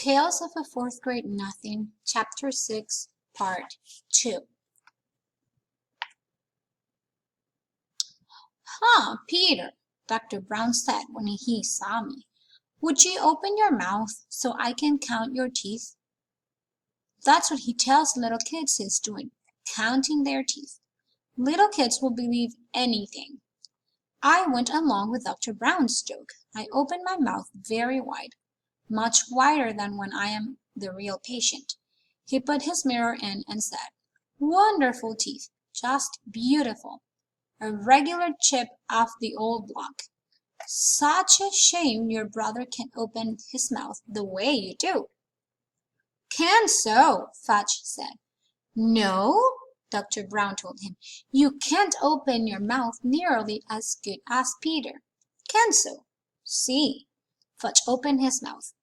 Tales of a Fourth Grade Nothing, Chapter 6, Part 2. Peter, Dr. Brown said when he saw me. Would you open your mouth so I can count your teeth? That's what he tells little kids he's doing, counting their teeth. Little kids will believe anything. I went along with Dr. Brown's joke. I opened my mouth very wide, much wider than when I am the real patient. He put his mirror in and said, "Wonderful teeth, just beautiful. A regular chip off the old block. Such a shame your brother can't open his mouth the way you do." "Can so," Fudge said. "No," Dr. Brown told him. "You can't open your mouth nearly as good as Peter. Can so. See." Fudge opened his mouth.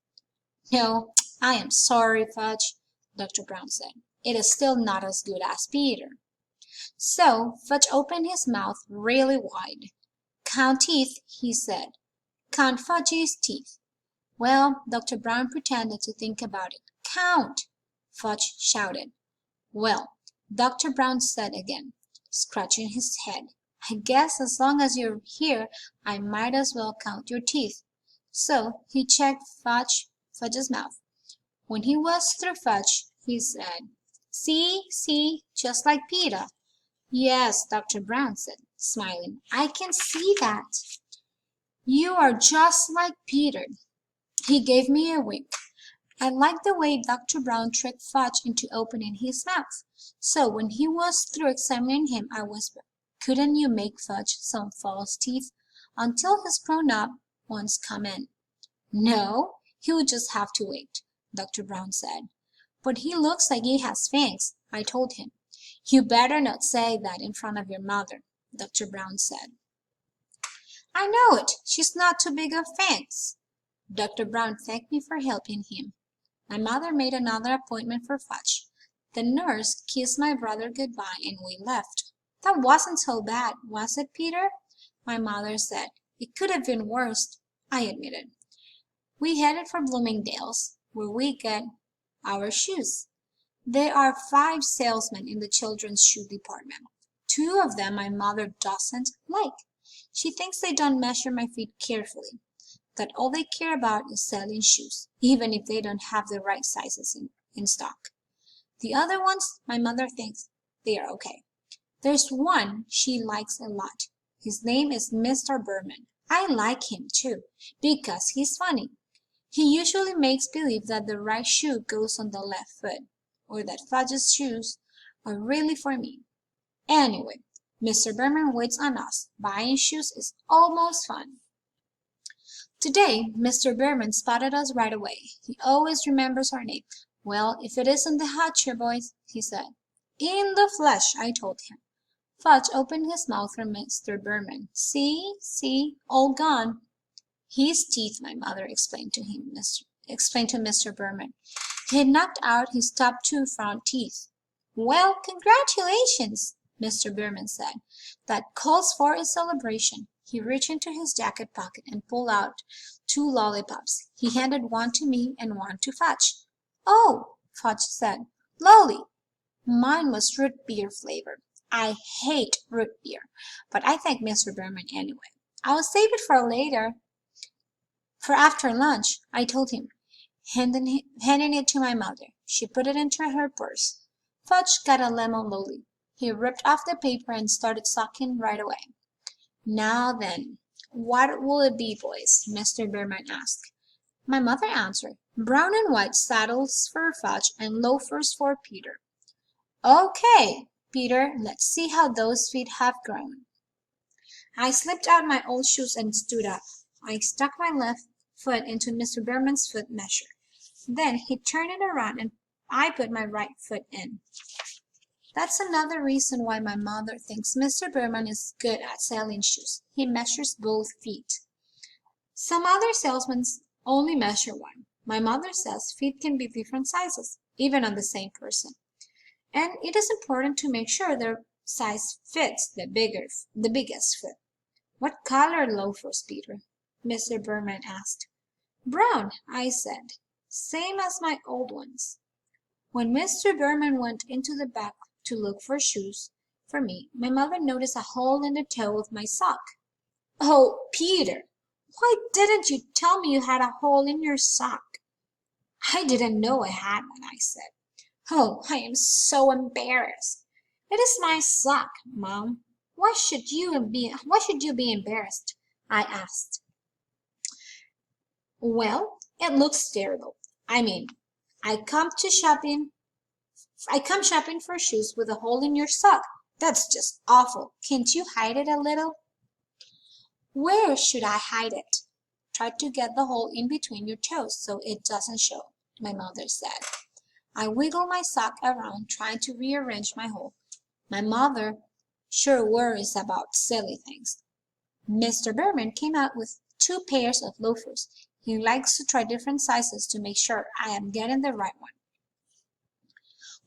"No, I am sorry, Fudge," Dr. Brown said. "It is still not as good as Peter." So Fudge opened his mouth really wide. "Count teeth," he said. "Count Fudge's teeth." Well, Dr. Brown pretended to think about it. "Count!" Fudge shouted. "Well," Dr. Brown said again, scratching his head, "I guess as long as you're here I might as well count your teeth." So he checked Fudge's mouth. When he was through Fudge, he said, See, just like Peter." "Yes," Dr. Brown said, smiling, "I can see that. You are just like Peter." He gave me a wink. I liked the way Dr. Brown tricked Fudge into opening his mouth. So when he was through examining him, I whispered, "Couldn't you make Fudge some false teeth until his grown-up ones come in?" "No, he would just have to wait," Dr. Brown said. "But he looks like he has fangs," I told him. "You better not say that in front of your mother," Dr. Brown said. "I know it. She's not too big of fangs." Dr. Brown thanked me for helping him. My mother made another appointment for Fudge. The nurse kissed my brother goodbye and we left. "That wasn't so bad, was it, Peter?" my mother said. "It could have been worse," I admitted. We headed for Bloomingdale's, where we get our shoes. There are 5 salesmen in the children's shoe department. 2 of them my mother doesn't like. She thinks they don't measure my feet carefully, that all they care about is selling shoes, even if they don't have the right sizes in stock. The other ones, my mother thinks they are okay. There's one she likes a lot. His name is Mr. Berman. I like him too, because he's funny. He usually makes believe that the right shoe goes on the left foot, or that Fudge's shoes are really for me. Anyway, Mr. Berman waits on us. Buying shoes is almost fun. Today, Mr. Berman spotted us right away. He always remembers our name. "Well, if it isn't the Hatcher boys," he said. "In the flesh," I told him. Fudge opened his mouth for Mr. Berman. See, all gone." "His teeth," my mother explained to Mr. Berman. "He had knocked out his top 2 front teeth." "Well, congratulations," Mr. Berman said. "That calls for a celebration." He reached into his jacket pocket and pulled out 2 lollipops. He handed one to me and one to Fudge. "Oh," Fudge said, "lolly." Mine was root beer flavored. I hate root beer, but I thanked Mr. Berman anyway. "I'll save it for later, for after lunch," I told him, handing it to my mother. She put it into her purse. Fudge got a lemon lolly. He ripped off the paper and started sucking right away. "Now then, what will it be, boys?" Mr. Berman asked. My mother answered, "Brown and white saddles for Fudge and loafers for Peter." "Okay, Peter, let's see how those feet have grown." I slipped out my old shoes and stood up. I stuck my left foot into Mr. Berman's foot measure. Then he turned it around and I put my right foot in. That's another reason why my mother thinks Mr. Berman is good at selling shoes. He measures both feet. Some other salesmen only measure one. My mother says feet can be different sizes, even on the same person. And it is important to make sure their size fits the biggest foot. "What color loafers, Peter?" Mr. Berman asked. "Brown," I said. same as my old ones. When Mr. Berman went into the back to look for shoes for me, my mother noticed a hole in the toe of my sock. "Oh, Peter, why didn't you tell me you had a hole in your sock?" "I didn't know I had one," I said. "Oh, I am so embarrassed." "It is my sock, Mom. Why should you be embarrassed?" I asked. "Well, it looks terrible. I mean, I come shopping for shoes with a hole in your sock. That's just awful. Can't you hide it a little?" "Where should I hide it?" "Try to get the hole in between your toes so it doesn't show," my mother said. I wiggled my sock around, trying to rearrange my hole. My mother sure worries about silly things. Mr. Berman came out with 2 pairs of loafers. He likes to try different sizes to make sure I am getting the right one.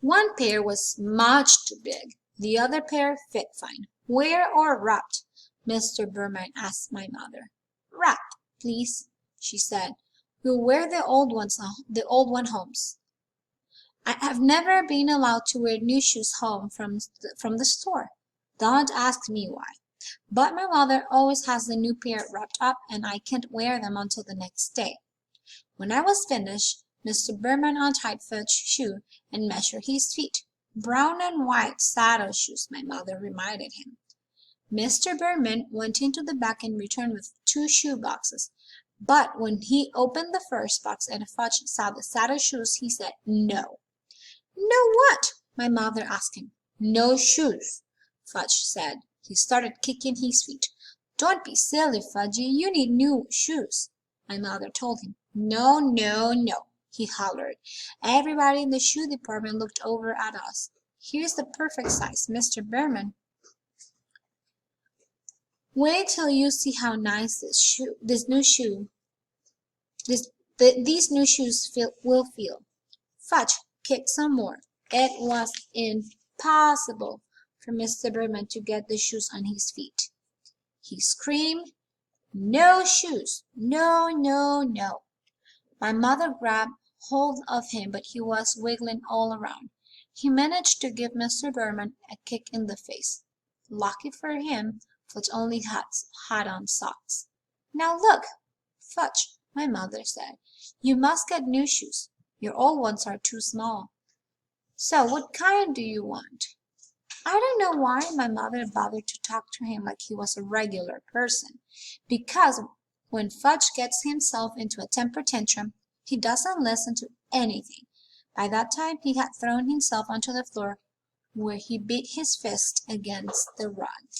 One pair was much too big. The other pair fit fine. "Wear or wrapped?" Mr. Berman asked my mother. "Wrapped, please," she said. "We'll wear the old one home." I have never been allowed to wear new shoes home from the store. Don't ask me why. But my mother always has the new pair wrapped up, and I can't wear them until the next day. When I was finished, Mr. Berman untied Fudge's shoe and measured his feet. "Brown and white saddle shoes," my mother reminded him. Mr. Berman went into the back and returned with 2 shoe boxes. But when he opened the first box and Fudge saw the saddle shoes, he said no. "No what?" my mother asked him. "No shoes," Fudge said. He started kicking his feet. "Don't be silly, Fudgy. You need new shoes," my mother told him. "No, no, no," he hollered. Everybody in the shoe department looked over at us. "Here's the perfect size, Mr. Berman. Wait till you see how nice these new shoes will feel." Fudge kicked some more. It was impossible for Mr. Berman to get the shoes on his feet. He screamed, "No shoes! No, no, no!" My mother grabbed hold of him, but he was wiggling all around. He managed to give Mr. Berman a kick in the face. Lucky for him, Fudge only had on socks. "Now look, Fudge," my mother said, "you must get new shoes. Your old ones are too small." "So what kind do you want?" I don't know why my mother bothered to talk to him like he was a regular person, because when Fudge gets himself into a temper tantrum, he doesn't listen to anything. By that time he had thrown himself onto the floor, where he beat his fist against the rug.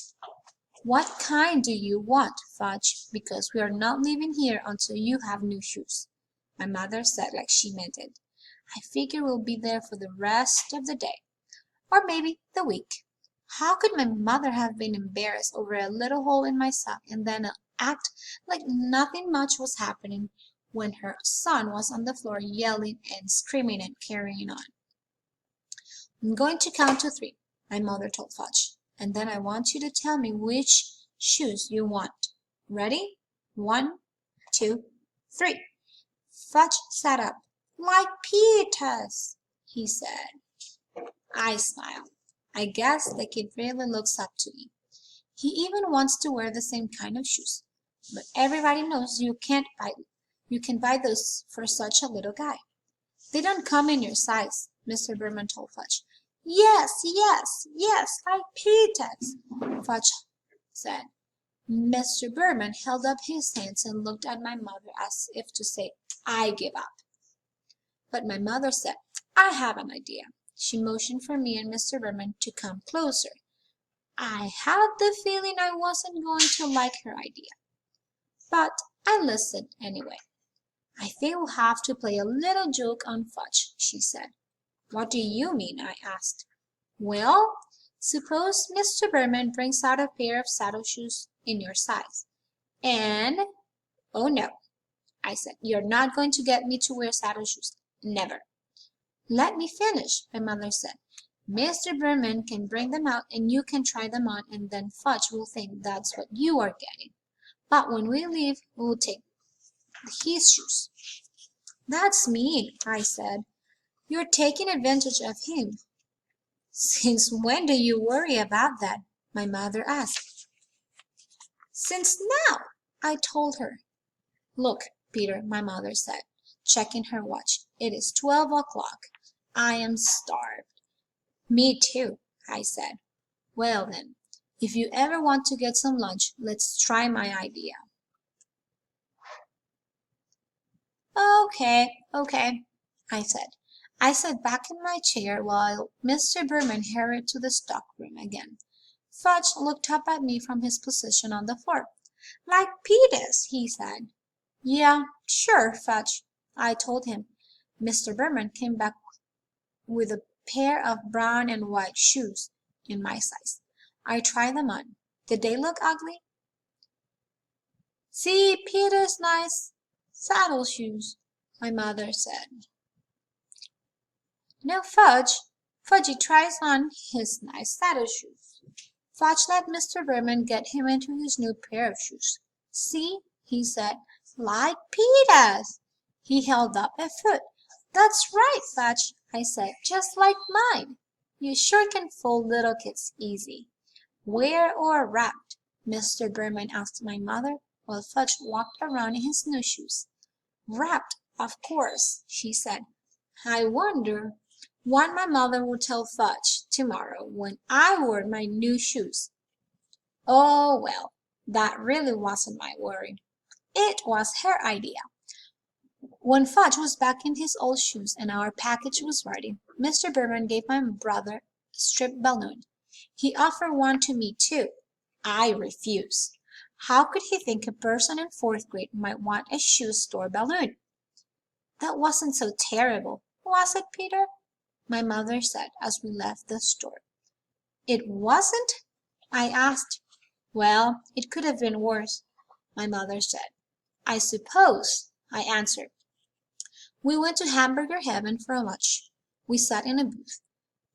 "What kind do you want, Fudge? Because we are not leaving here until you have new shoes," my mother said like she meant it. "I figure we'll be there for the rest of the day. Or maybe the week." How could my mother have been embarrassed over a little hole in my sock and then act like nothing much was happening when her son was on the floor yelling and screaming and carrying on? "I'm going to count to 3, my mother told Fudge, "and then I want you to tell me which shoes you want. Ready? 1, 2, 3. Fudge sat up. "Like Peter's," he said. I smiled. I guess the kid really looks up to me. He even wants to wear the same kind of shoes. But everybody knows you can buy those for such a little guy. "They don't come in your size," Mr. Berman told Fudge. Yes, yes, yes, like Peter's," Fudge said. Mr. Berman held up his hands and looked at my mother as if to say, "I give up." But my mother said, "I have an idea." She motioned for me and Mr. Berman to come closer. I had the feeling I wasn't going to like her idea, but I listened anyway. "I think we'll have to play a little joke on Fudge," she said. "What do you mean?" I asked. "Well, suppose Mr. Berman brings out a pair of saddle shoes in your size, and—" "Oh no," I said, "you're not going to get me to wear saddle shoes. Never." "Let me finish," my mother said. "Mr. Berman can bring them out and you can try them on, and then Fudge will think that's what you are getting. But when we leave, we'll take his shoes." That's mean, I said. You're taking advantage of him. Since when do you worry about that? My mother asked. Since now, I told her. Look, Peter, my mother said, checking her watch. It is 12 o'clock. I am starved. Me too, I said. Well then, if you ever want to get some lunch, let's try my idea. Okay, I said. I sat back in my chair while Mr. Berman hurried to the stockroom again. Fudge looked up at me from his position on the floor. Like Peters, he said. Yeah, sure, Fudge, I told him. Mr. Berman came back with a pair of brown and white shoes in my size. I tried them on. Did they look ugly? See Peter's nice saddle shoes, my mother said. Now Fudgy tries on his nice saddle shoes. Fudge let Mr. Berman get him into his new pair of shoes. See, he said, like Peter's. He held up a foot. That's right, Fudge, I said, just like mine. You sure can fool little kids easy. Where or wrapped? Mr. Berman asked my mother, while Fudge walked around in his new shoes. Wrapped, of course, she said. I wonder what my mother will tell Fudge tomorrow when I wore my new shoes. Oh, well, that really wasn't my worry. It was her idea. When Fudge was back in his old shoes and our package was ready, Mr. Berman gave my brother a striped balloon. He offered one to me, too. I refused. How could he think a person in 4th grade might want a shoe store balloon? That wasn't so terrible, was it, Peter? My mother said as we left the store. It wasn't? I asked. Well, it could have been worse, my mother said. I suppose, I answered. We went to Hamburger Heaven for lunch. We sat in a booth.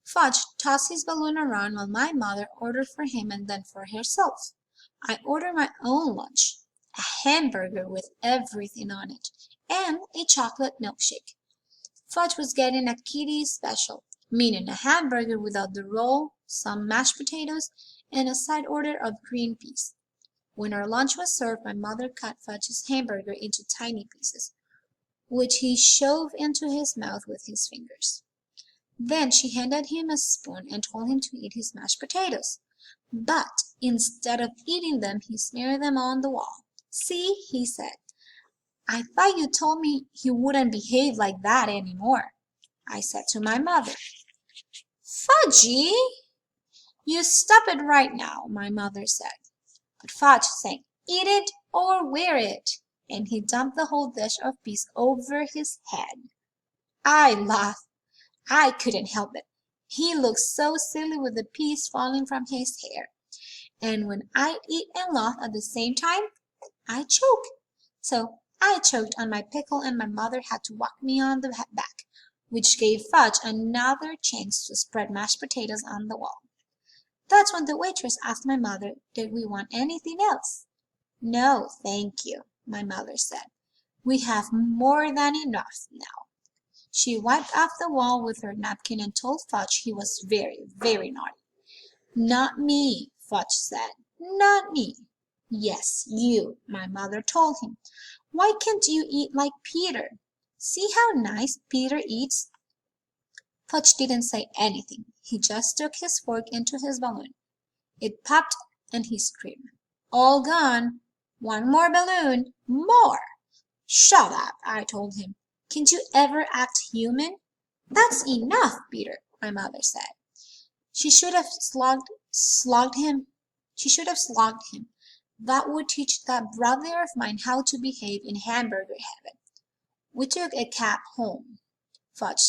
Fudge tossed his balloon around while my mother ordered for him and then for herself. I ordered my own lunch, a hamburger with everything on it, and a chocolate milkshake. Fudge was getting a Kitty's special, meaning a hamburger without the roll, some mashed potatoes, and a side order of green peas. When our lunch was served, my mother cut Fudge's hamburger into tiny pieces, which he shoved into his mouth with his fingers. Then she handed him a spoon and told him to eat his mashed potatoes. But instead of eating them, he smeared them on the wall. See, he said, I thought you told me he wouldn't behave like that any more. I said to my mother. Fudgy, you stop it right now, my mother said. But Fudge sang, eat it or wear it, and he dumped the whole dish of peas over his head. I laughed. I couldn't help it. He looked so silly with the peas falling from his hair. And when I eat and laugh at the same time, I choke. So I choked on my pickle and my mother had to whack me on the back, which gave Fudge another chance to spread mashed potatoes on the wall. That's when the waitress asked my mother, did we want anything else? No, thank you, my mother said. We have more than enough now. She wiped off the wall with her napkin and told Fudge he was very, very naughty. Not me, Fudge said. Not me. Yes, you, my mother told him. Why can't you eat like Peter? See how nice Peter eats? Fudge didn't say anything. He just took his fork into his balloon. It popped and he screamed. All gone. One more balloon. More. Shut up, I told him. Can't you ever act human? That's enough, Peter, my mother said. She should have slogged him. That would teach that brother of mine how to behave in Hamburger Heaven. We took a cab home. Fudge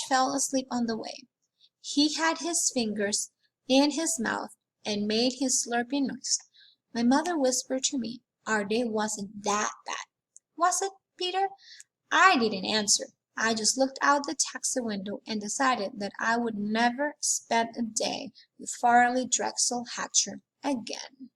fell asleep on the way. He had his fingers in his mouth and made his slurping noise. My mother whispered to me, our day wasn't that bad. Was it, Peter? I didn't answer. I just looked out the taxi window and decided that I would never spend a day with Farley Drexel Hatcher again.